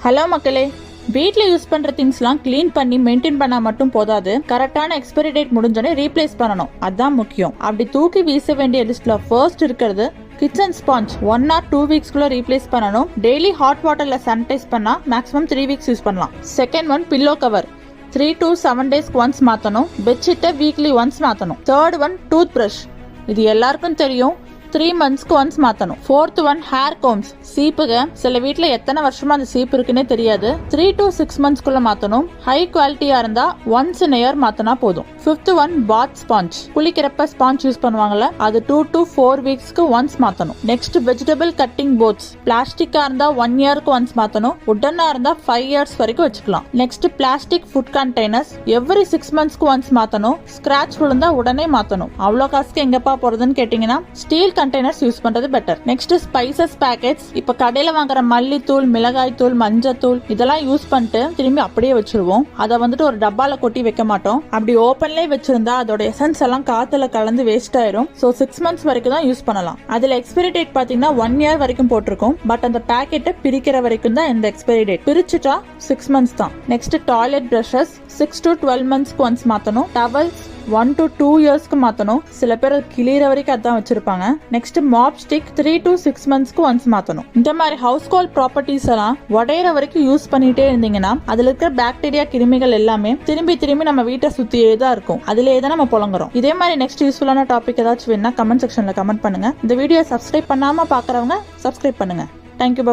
Hello மக்களே, வீட்டில் use பண்ணுற திங்ஸ்லாம் க்ளீன் பண்ணி மெயின்டைன் பண்ணால் மட்டும் போதாது, கரெக்டான எக்ஸ்பைரி டேட் முடிஞ்சோடனே ரீப்ளேஸ் பண்ணணும். அதுதான் முக்கியம். அப்படி தூக்கி வீச வேண்டிய லிஸ்ட்டில் ஃபர்ஸ்ட் இருக்கிறது கிச்சன் ஸ்பாஞ்ச். 1 or 2 வீக்ஸ்க்குள்ள ரீப்ளேஸ் பண்ணணும். டெய்லி ஹாட் வாட்டரில் சானிடைஸ் பண்ணால் மேக்ஸிமம் 3 வீக்ஸ் யூஸ் பண்ணலாம். Second one pillow cover. 3 to 7 டேஸ்க்கு ஒன்ஸ் மாற்றணும். பெட்ஷீட்டை வீக்லி ஒன்ஸ் மாற்றணும். Third one tooth brush. இது எல்லாருக்கும் தெரியும், 3 monthsக்கு ஒன்ஸ் மாற்றணும். Fourth one hair combs. சீப்புக சில வீட்டில் எத்தனை வருஷமா அந்த சீப்பு இருக்குன்னே தெரியாது. 3 to 6 monthsக்குள்ள மாற்றணும். ஹை குவாலிட்டியா இருந்தா ஒன்ஸ் இன் இயர் மாற்றினா போதும். Fifth one bath sponge. குளிக்கிறப்ப ஸ்பாஞ்ச் யூஸ் பண்ணுவாங்கல்ல, அது 2 to 4 வீக்ஸ்க்கு ஒன்ஸ் மாற்றணும். Next vegetable cutting boards. பிளாஸ்டிக்கா இருந்தா 1 yearக்கு ஒன்ஸ் மாற்றணும். உட்டனா இருந்தா 5 years வரைக்கும் வச்சுக்கலாம். Next plastic food containers every 6 monthsக்கு ஒன்ஸ் மாற்றணும். ஸ்கிராச் விழுந்தா உடனே மாற்றணும். அவ்வளோ காசுக்கு எங்கப்பா போறதுன்னு கேட்டீங்கன்னா ஸ்டீல் கண்டெய்னர்ஸ் யூஸ் பண்றது பெட்டர். Next spices packets. இப்ப கடையில வாங்குற மல்லித்தூள், மிளகாய் தூள், மஞ்சத்தூள் இதெல்லாம் யூஸ் பண்ணிட்டு திரும்பி அப்படியே வச்சிருவோம். அதை ஒரு டப்பால கொட்டி வைக்க மாட்டோம். அப்படி ஓப்பன்லேயே வச்சிருந்தா அதோட எசன்ஸ் எல்லாம் காத்துல கலந்து வேஸ்ட் ஆயிரும். ஸோ 6 months வரைக்கும் தான் யூஸ் பண்ணலாம். அதுல எக்ஸ்பைரி டேட் பாத்தீங்கன்னா 1 year வரைக்கும் போட்டிருக்கும். பட் அந்த பேக்கெட்டை பிரிக்கிற வரைக்கும் தான் இந்த எக்ஸ்பைரி டேட். பிரிச்சுட்டா 6 months தான். நெக்ஸ்ட் டாய்லெட் பிரஷஸ் 6 to 12 monthsக்கு ஒன்ஸ் மாத்தணும். டவல்ஸ் 1 to 2 yearsக்கு மாத்தணும். சில பேர் கிளியற வரைக்கும் அதான் வச்சிருப்பாங்க. நெக்ஸ்ட் மாப் ஸ்டிக் 3 to 6 monthsக்கு ஒன்ஸ் மாத்தணும். இந்த மாதிரி ஹவுஸ் ஹோல்ட் ப்ராப்பர்ட்டிஸ் எல்லாம் உடையிற வரைக்கும் யூஸ் பண்ணிட்டே இருந்தீங்கன்னா அதுல இருக்கிற பாக்டீரியா, கிருமிகள் எல்லாமே திரும்பி நம்ம வீட்டை சுத்தியே தான் இருக்கும். அதுலயே தான் நம்ம புழங்குறோம். இதே மாதிரி நெக்ஸ்ட் யூஸ்ஃபுல்லான டாபிக் ஏதாச்சும் வேணா கமெண்ட் செக்ஷன்ல கமெண்ட் பண்ணுங்க. இந்த வீடியோ சப்ஸ்கிரைப் பண்ணாம பாக்குறவங்க சப்ஸ்கிரைப் பண்ணுங்க. Thank you, by.